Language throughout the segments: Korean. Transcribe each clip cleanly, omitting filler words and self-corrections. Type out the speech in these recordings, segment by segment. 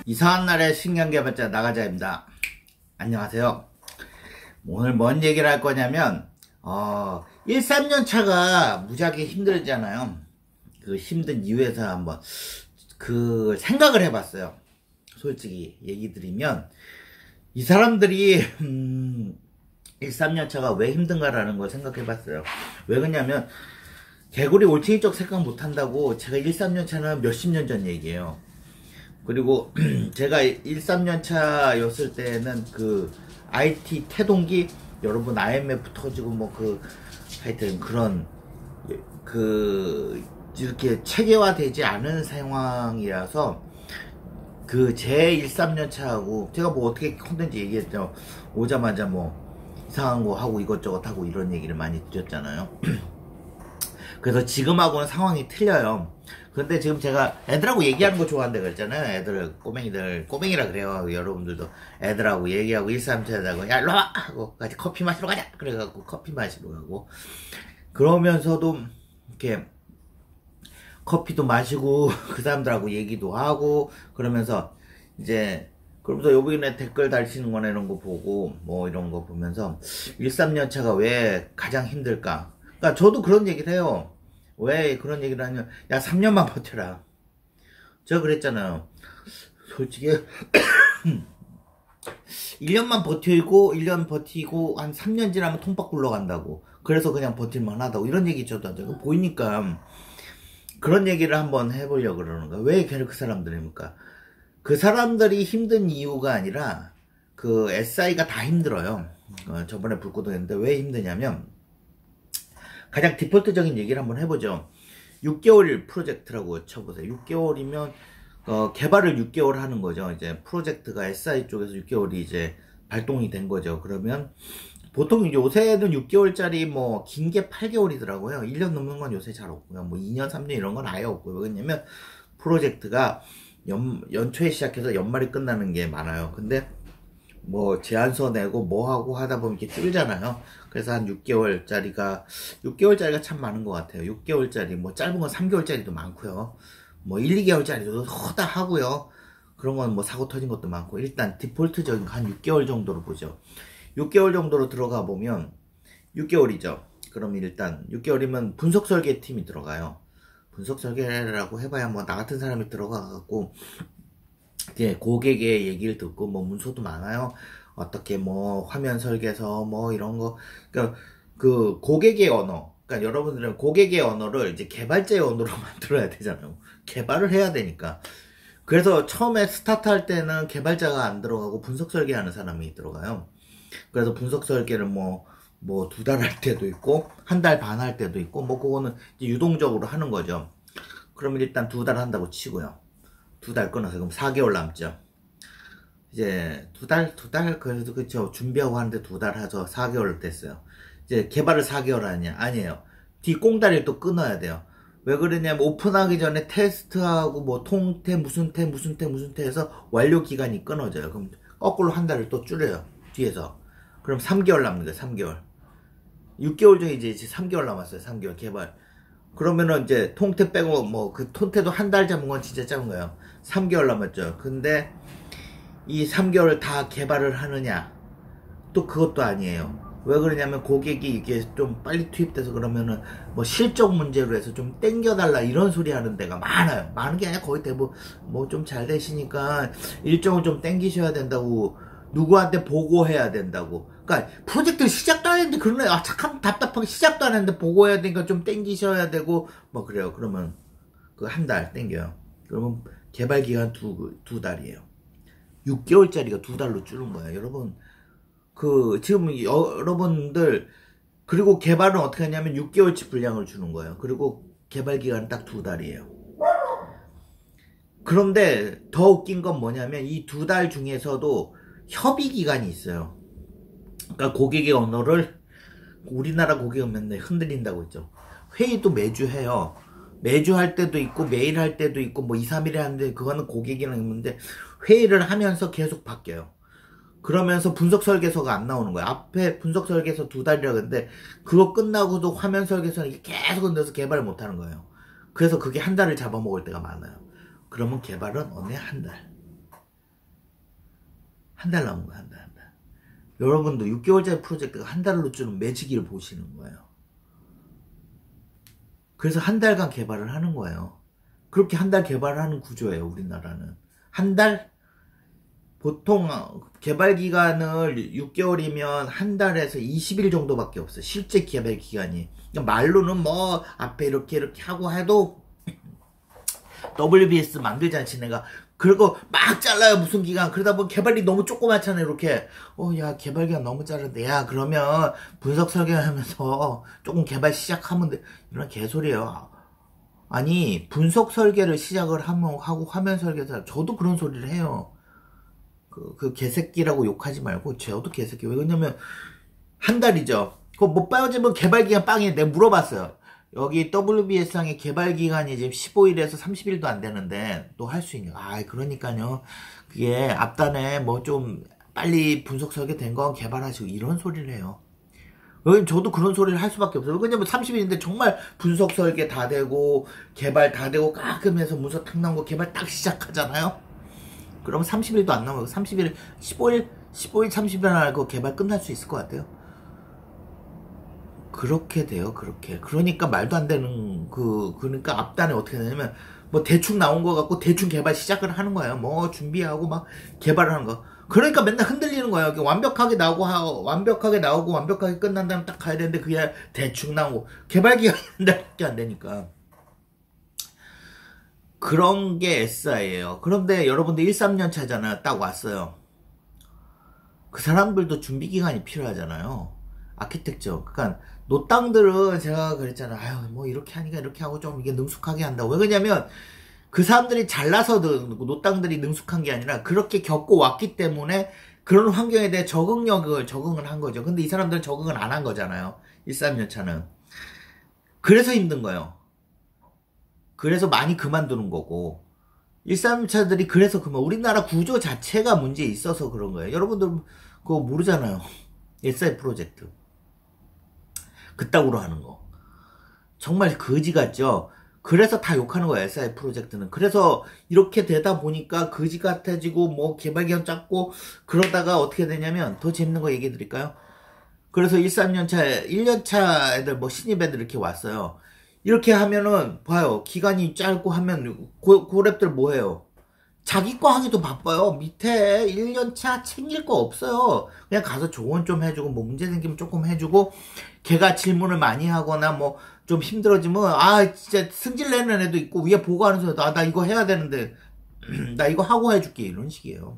이상한 날의 신경개발자 나가자입니다. 안녕하세요. 오늘 뭔 얘기를 할 거냐면 1, 3년 차가 무지하게 힘들잖아요. 그 힘든 이유에서 한번 그 생각을 해봤어요. 솔직히 얘기 드리면 이 사람들이 1, 3년 차가 왜 힘든가라는 걸 생각해봤어요. 왜 그러냐면 개구리 올챙이 쪽 생각 못한다고. 제가 1, 3년 차는 몇십 년 전 얘기예요. 그리고 제가 1, 3년 차였을 때는 그 IT 태동기 여러분 IMF 터지고 뭐 하여튼 그런 이렇게 체계화되지 않은 상황이라서 제 1, 3년 차하고 제가 뭐 어떻게 컨텐츠 얘기했죠. 오자마자 뭐 이상한 거 하고 이것저것 하고 이런 얘기를 많이 드렸잖아요. 그래서 지금하고는 상황이 틀려요. 근데 지금 제가 애들하고 얘기하는 거 좋아한다 그랬잖아요. 애들, 꼬맹이라 그래요. 여러분들도 애들하고 얘기하고 1, 3차하고 야, 일로와! 하고 같이 커피 마시러 가자! 그래갖고 커피 마시러 가고. 그러면서도 이렇게 커피도 마시고 그 사람들하고 얘기도 하고 그러면서 요번에 댓글 달시는 거나 이런 거 보고 뭐 이런 거 보면서 1, 3년 차가 왜 가장 힘들까? 그러니까 저도 그런 얘기를 해요. 왜 그런 얘기를 하냐면 야 3년만 버텨라. 제가 그랬잖아요. 솔직히 1년만 버티고 1년 버티고 한 3년 지나면 통박 굴러간다고. 그래서 그냥 버틸만 하다고 이런 얘기 저도 하죠. 보이니까 그런 얘기를 한번 해보려고 그러는 거야. 왜 그 사람들입니까? 그 사람들이 힘든 이유가 아니라 그 SI가 다 힘들어요. 저번에 불구동했는데 왜 힘드냐면 가장 디폴트적인 얘기를 한번 해보죠. 6개월 프로젝트라고 쳐보세요. 6개월이면 개발을 6개월 하는 거죠. 이제 프로젝트가 SI 쪽에서 6개월이 이제 발동이 된 거죠. 그러면 보통 요새는 6개월짜리 뭐 긴 게 8개월이더라고요. 1년 넘는 건 요새 잘 없고요. 뭐 2년, 3년 이런 건 아예 없고요. 왜냐면 프로젝트가 연초에 시작해서 연말에 끝나는 게 많아요. 근데 뭐 제안서 내고 뭐 하고 하다 보면 이렇게 줄잖아요. 그래서 한 6개월짜리가 참 많은 것 같아요. 6개월짜리 뭐 짧은 건 3개월짜리도 많고요. 뭐 1, 2개월짜리도 허다 하고요. 그런 건 뭐 사고 터진 것도 많고. 일단 디폴트적인 한 6개월 정도로 보죠. 6개월 정도로 들어가 보면 6개월이죠. 그럼 일단 6개월이면 분석 설계 팀이 들어가요. 분석 설계라고 해봐야 뭐 나 같은 사람이 들어가갖고 고객의 얘기를 듣고 뭐 문서도 많아요. 어떻게 뭐 화면 설계서 뭐 이런 거. 그러니까 그 고객의 언어. 그러니까 여러분들은 고객의 언어를 이제 개발자의 언어로 만들어야 되잖아요. 개발을 해야 되니까. 그래서 처음에 스타트 할 때는 개발자가 안 들어가고 분석 설계하는 사람이 들어가요. 그래서 분석 설계를 뭐 2달 할 때도 있고, 1달 반 할 때도 있고, 뭐 그거는 이제 유동적으로 하는 거죠. 그러면 일단 2달 한다고 치고요. 2달 끊어서 그럼 4개월 남죠. 이제 2달 그래도 그쵸. 준비하고 하는데 2달 하죠. 4개월 됐어요. 이제 개발을 4개월 하냐? 아니에요. 뒷공다리를 또 끊어야 돼요. 왜 그러냐면 오픈하기 전에 테스트하고 뭐 통태 무슨 태 해서 완료 기간이 끊어져요. 그럼 거꾸로 1달을 또 줄여요. 뒤에서. 그럼 3개월 남는 거예요. 3개월. 6개월 중에 이제 3개월 남았어요. 3개월 개발. 그러면은 이제 통태 빼고 뭐 그 통태도 1달 잡은 건 진짜 작은 거예요. 3개월 남았죠. 근데 이 3개월 다 개발을 하느냐? 또 그것도 아니에요. 왜 그러냐면 고객이 이게 좀 빨리 투입돼서 그러면은 뭐 실적 문제로 해서 좀 땡겨달라 이런 소리 하는 데가 많아요. 많은 게 아니라 거의 대부분 뭐 좀 잘 되시니까 일정을 좀 땡기셔야 된다고 누구한테 보고해야 된다고. 그러니까 프로젝트를 시작도 안 했는데 그러네. 잠깐 답답하게 시작도 안 했는데 보고해야 되니까 좀 땡기셔야 되고 뭐 그래요. 그러면 그 1달 땡겨요. 그러면 개발 기간 두 달이에요. 6개월짜리가 2달로 줄은 거예요. 여러분 지금 여러분들 그리고 개발은 어떻게 하냐면 6개월치 분량을 주는 거예요. 그리고 개발 기간은 딱 2달이에요. 그런데 더 웃긴 건 뭐냐면 이 2달 중에서도 협의 기간이 있어요. 그러니까 고객의 언어를 우리나라 고객은 맨날 흔들린다고 했죠. 회의도 매주 해요. 매주 할 때도 있고 매일 할 때도 있고 뭐 2, 3일에 하는데 그거는 고객이랑 있는데 회의를 하면서 계속 바뀌어요. 그러면서 분석 설계서가 안 나오는 거예요. 앞에 분석 설계서 2달이라고 했는데 그거 끝나고도 화면 설계서는 계속 흔들어서 개발을 못 하는 거예요. 그래서 그게 1달을 잡아먹을 때가 많아요. 그러면 개발은 어느 1달. 한 달 남은 거야, 한 달, 한 달. 여러분도 6개월짜리 프로젝트가 한 달로 주는 매지기를 보시는 거예요. 그래서 한 달간 개발을 하는 거예요. 그렇게 한 달 개발을 하는 구조예요, 우리나라는. 한 달? 보통 개발 기간을 6개월이면 한 달에서 20일 정도밖에 없어요. 실제 개발 기간이. 말로는 뭐 앞에 이렇게 하고 해도 WBS 만들지 않지 내가. 그리고 막 잘라요 무슨 기간. 그러다 보면 개발이 너무 조그맣잖아요 이렇게. 야 개발 기간 너무 짧은데 야 그러면 분석 설계하면서 조금 개발 시작하면 돼. 이런 개소리예요. 아니 분석 설계를 시작을 하고 화면 설계사 저도 그런 소리를 해요. 그 개새끼라고 욕하지 말고 저도 개새끼. 왜냐면 한 달이죠. 그거 못 빠지면 개발 기간 빵이에요. 내가 물어봤어요. 여기 WBS상의 개발 기간이 지금 15일에서 30일도 안 되는데 또 할 수 있냐? 그러니까요. 그게 앞단에 뭐 좀 빨리 분석 설계 된 거 개발하시고 이런 소리를 해요. 저도 그런 소리를 할 수밖에 없어요. 왜냐면 30일인데 정말 분석 설계 다 되고 개발 다 되고 깔끔해서 문서 탁 나온 거 개발 딱 시작하잖아요. 그러면 30일도 안 남아요. 30일, 15일, 30일 날 그 개발 끝날 수 있을 것 같아요. 그렇게 돼요, 그렇게. 그러니까 말도 안 되는, 그러니까 앞단에 어떻게 되냐면, 뭐 대충 나온 거 갖고 대충 개발 시작을 하는 거예요. 뭐 준비하고 막 개발을 하는 거. 그러니까 맨날 흔들리는 거예요. 완벽하게 나오고, 완벽하게 끝난 다음에 딱 가야 되는데 그게 대충 나오고. 개발 기간이 한 달밖에 안 되니까. 그런 게 SI예요. 그런데 여러분들 1, 3년 차잖아요. 딱 왔어요. 그 사람들도 준비 기간이 필요하잖아요. 아키텍처. 그러니까 노땅들은 제가 그랬잖아요. 뭐 이렇게 하니까 이렇게 하고 좀 이게 능숙하게 한다고. 왜 그러냐면 그 사람들이 잘나서 노땅들이 능숙한 게 아니라 그렇게 겪고 왔기 때문에 그런 환경에 대해 적응을 한 거죠. 근데 이 사람들은 적응을 안 한 거잖아요. 1, 3년 차는. 그래서 힘든 거예요. 그래서 많이 그만두는 거고 1, 3차들이 그래서 우리나라 구조 자체가 문제 있어서 그런 거예요. 여러분들 그거 모르잖아요. SI 프로젝트 그따구로 하는 거 정말 거지 같죠. 그래서 다 욕하는 거예요. SI 프로젝트는. 그래서 이렇게 되다 보니까 거지 같아지고 뭐 개발기간 짧고 그러다가 어떻게 되냐면 더 재밌는 거 얘기해 드릴까요? 그래서 1, 3년차 1년차 애들 뭐 신입 애들 이렇게 왔어요. 이렇게 하면은 봐요. 기간이 짧고 하면 고랩들 뭐해요? 자기 거 하기도 바빠요. 밑에 1년차 챙길 거 없어요. 그냥 가서 조언 좀 해주고 뭐 문제 생기면 조금 해주고 걔가 질문을 많이 하거나 뭐 좀 힘들어지면 진짜 승질 내는 애도 있고 위에 보고하는 사람도 나 이거 해야 되는데 나 이거 하고 해줄게 이런 식이에요.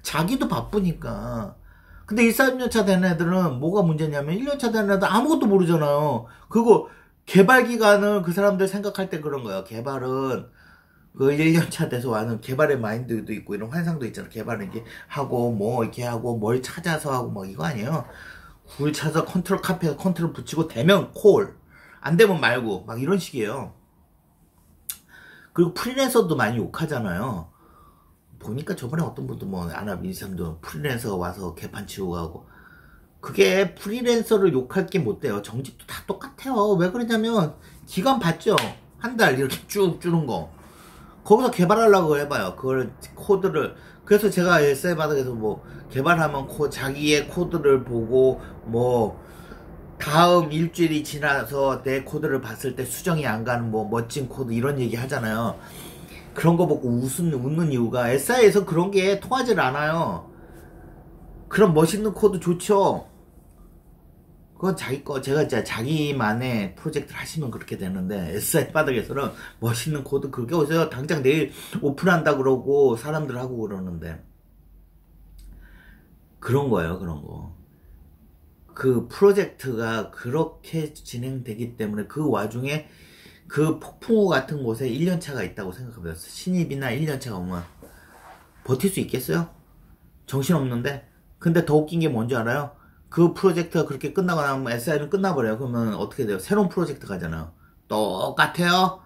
자기도 바쁘니까. 근데 1, 3년차 된 애들은 뭐가 문제냐면 1년차 된 애들 아무것도 모르잖아요. 그거 개발 기간은 그 사람들 생각할 때 그런 거예요. 개발은 그 1년차 돼서 와는 개발의 마인드도 있고 이런 환상도 있잖아. 개발은 이렇게 하고 뭐 이렇게 하고 뭘 찾아서 하고 뭐 이거 아니에요. 굴 찾아서 컨트롤 카피해서 컨트롤 붙이고 되면 콜 안 되면 말고 막 이런 식이에요. 그리고 프리랜서도 많이 욕하잖아요. 보니까 저번에 어떤 분도 뭐 아나비사람도 프리랜서가 와서 개판 치우고 하고 그게 프리랜서를 욕할 게 못 돼요. 정직도 다 똑같아요. 왜 그러냐면 기간 봤죠? 한 달 이렇게 쭉 주는 거 거기서 개발하려고 해봐요. 그걸 코드를 그래서 제가 SI 바닥에서 뭐 개발하면 자기의 코드를 보고 뭐 다음 일주일이 지나서 내 코드를 봤을 때 수정이 안 가는 뭐 멋진 코드 이런 얘기 하잖아요. 그런 거 보고 웃는 이유가 SI에서 그런 게 통하질 않아요. 그런 멋있는 코드 좋죠. 그건 자기 거, 제가 진짜 자기만의 프로젝트를 하시면 그렇게 되는데, SI 바닥에서는 멋있는 코드 그게 어디서 당장 내일 오픈한다 그러고 사람들 하고 그러는데. 그런 거예요, 그런 거. 그 프로젝트가 그렇게 진행되기 때문에 그 와중에 그 폭풍우 같은 곳에 1년차가 있다고 생각해보세요. 신입이나 1년차가 오면 버틸 수 있겠어요? 정신없는데? 근데 더 웃긴 게 뭔지 알아요? 그 프로젝트가 그렇게 끝나고 나면 SI는 끝나버려요. 그러면 어떻게 돼요? 새로운 프로젝트 가잖아요. 똑같아요.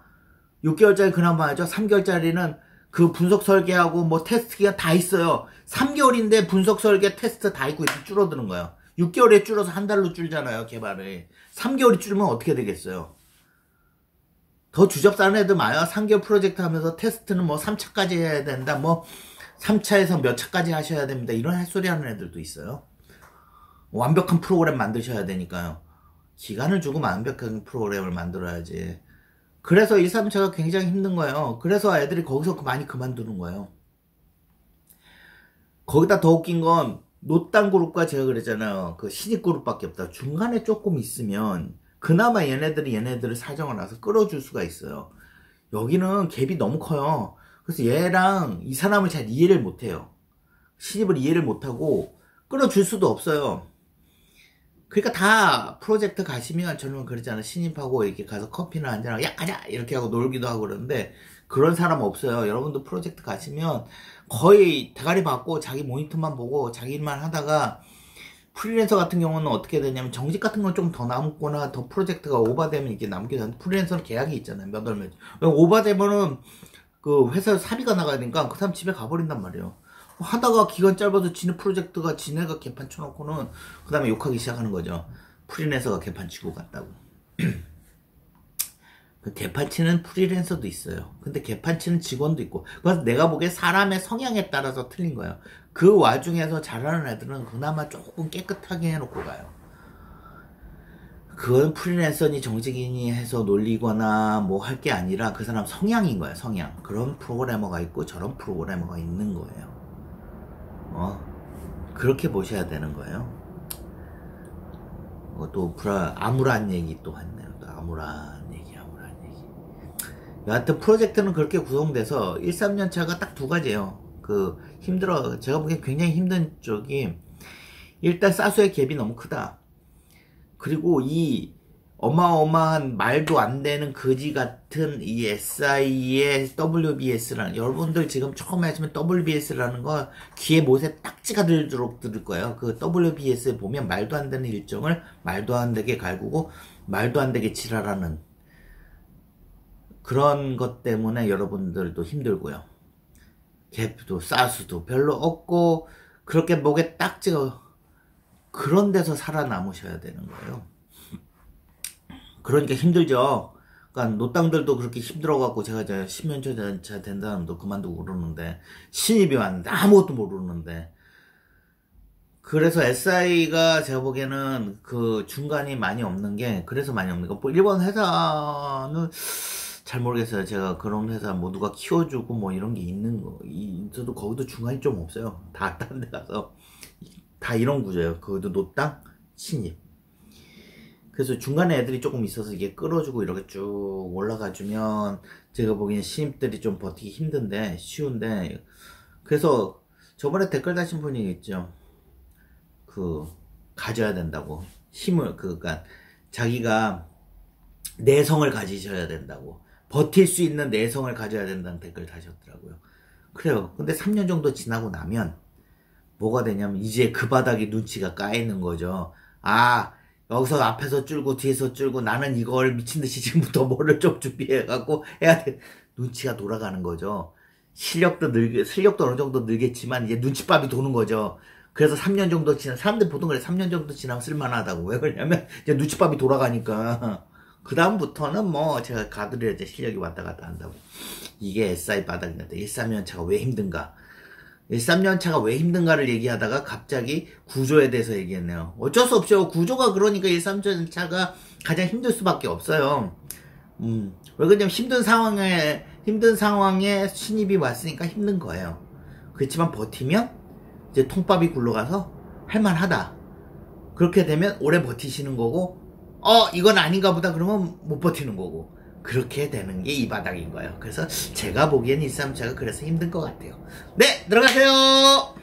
6개월짜리 그나마 봐야죠. 3개월짜리는 그 분석 설계하고 뭐 테스트 기간 다 있어요. 3개월인데 분석 설계 테스트 다 있고 이렇게 줄어드는 거예요. 6개월에 줄어서 한 달로 줄잖아요. 개발을. 3개월이 줄면 어떻게 되겠어요? 더 주접 싸는 애들 많아요. 3개월 프로젝트 하면서 테스트는 뭐 3차까지 해야 된다. 뭐 3차에서 몇 차까지 하셔야 됩니다. 이런 할 소리 하는 애들도 있어요. 완벽한 프로그램 만드셔야 되니까요. 기간을 주고 완벽한 프로그램을 만들어야지. 그래서 1, 3차가 굉장히 힘든 거예요. 그래서 애들이 거기서 많이 그만두는 거예요. 거기다 더 웃긴 건 노땅 그룹과 제가 그랬잖아요. 그 신입 그룹밖에 없다. 중간에 조금 있으면 그나마 얘네들을 사정을 나서 끌어줄 수가 있어요. 여기는 갭이 너무 커요. 그래서 얘랑 이 사람을 잘 이해를 못해요. 신입을 이해를 못하고 끌어줄 수도 없어요. 그러니까 다 프로젝트 가시면 저는 그러잖아요. 신입하고 이렇게 가서 커피나 한잔하고 야 가자 이렇게 하고 놀기도 하고 그러는데 그런 사람 없어요. 여러분도 프로젝트 가시면 거의 대가리 받고 자기 모니터만 보고 자기 일만 하다가 프리랜서 같은 경우는 어떻게 되냐면 정직 같은 건 좀 더 남거나 더 프로젝트가 오버되면 이렇게 남게 되는데 프리랜서는 계약이 있잖아요. 몇 월 며칠. 오버되면은 그 회사에 사비가 나가야 되니까 그 사람 집에 가버린단 말이에요. 하다가 기간 짧아서 지네 프로젝트가 지네가 개판 쳐놓고는 그 다음에 욕하기 시작하는 거죠. 프리랜서가 개판 치고 갔다고. 그 개판 치는 프리랜서도 있어요. 근데 개판 치는 직원도 있고. 그래서 내가 보기에 사람의 성향에 따라서 틀린 거예요. 그 와중에서 잘하는 애들은 그나마 조금 깨끗하게 해놓고 가요. 그건 프리랜서니 정직인이 해서 놀리거나 뭐 할 게 아니라 그 사람 성향인 거예요. 성향. 그런 프로그래머가 있고 저런 프로그래머가 있는 거예요. 그렇게 보셔야 되는 거예요. 또 암울한 얘기 또 했네요. 또 암울한 얘기. 여하튼 프로젝트는 그렇게 구성돼서 1, 3년 차가 딱 두 가지예요. 제가 보기엔 굉장히 힘든 쪽이 일단 사수의 갭이 너무 크다. 그리고 이 어마어마한 말도 안 되는 거지 같은 이 SI의 WBS라는, 여러분들 지금 처음 하시면 WBS라는 거 귀에 못에 딱지가 들도록 들을 거예요. 그 WBS에 보면 말도 안 되는 일정을 말도 안 되게 갈구고 말도 안 되게 지랄하는 그런 것 때문에 여러분들도 힘들고요. 갭도 사수도 별로 없고 그렇게 목에 딱지가 그런 데서 살아남으셔야 되는 거예요. 그러니까 힘들죠. 그러니까 노땅들도 그렇게 힘들어갖고 제가 이제 10년 차 된 사람도 그만두고 그러는데 신입이 왔는데 아무것도 모르는데 그래서 SI가 제가 보기에는 그 중간이 많이 없는 게 그래서 많이 없는 거. 일본 회사는 잘 모르겠어요. 제가 그런 회사 뭐 누가 키워주고 뭐 이런 게 있는 거 있어도 거기도 중간이 좀 없어요. 다 딴 데 가서 다 이런 구조예요. 거기도 노땅 신입. 그래서 중간에 애들이 조금 있어서 이게 끌어주고 이렇게 쭉 올라가주면 제가 보기엔 신입들이 좀 버티기 힘든데 쉬운데 그래서 저번에 댓글 다신 분이 있죠. 가져야 된다고 힘을 그러니까 자기가 내성을 가지셔야 된다고 버틸 수 있는 내성을 가져야 된다는 댓글 다셨더라고요. 그래요. 근데 3년 정도 지나고 나면 뭐가 되냐면 이제 그 바닥에 눈치가 까이는 거죠. 여기서 앞에서 줄고 뒤에서 줄고 나는 이걸 미친듯이 지금부터 뭐를 좀 준비해갖고 해야 돼. 눈치가 돌아가는 거죠. 실력도 어느 정도 늘겠지만 이제 눈치밥이 도는 거죠. 그래서 3년 정도 사람들 보통 그래 3년 정도 지나면 쓸만하다고. 왜 그러냐면 이제 눈치밥이 돌아가니까. 그 다음부터는 뭐 제가 가드려야지 실력이 왔다 갔다 한다고. 이게 SI 바닥인데 1, 3년 차가 왜 힘든가. 1, 3년 차가 왜 힘든가를 얘기하다가 갑자기 구조에 대해서 얘기했네요. 어쩔 수 없죠. 구조가 그러니까 1, 3년 차가 가장 힘들 수밖에 없어요. 왜 그러냐면 힘든 상황에 신입이 왔으니까 힘든 거예요. 그렇지만 버티면 이제 통밥이 굴러가서 할만하다. 그렇게 되면 오래 버티시는 거고 이건 아닌가 보다 그러면 못 버티는 거고 그렇게 되는 게 이 바닥인 거예요. 그래서 제가 보기엔 1, 3차가 그래서 힘든 것 같아요. 네, 들어가세요.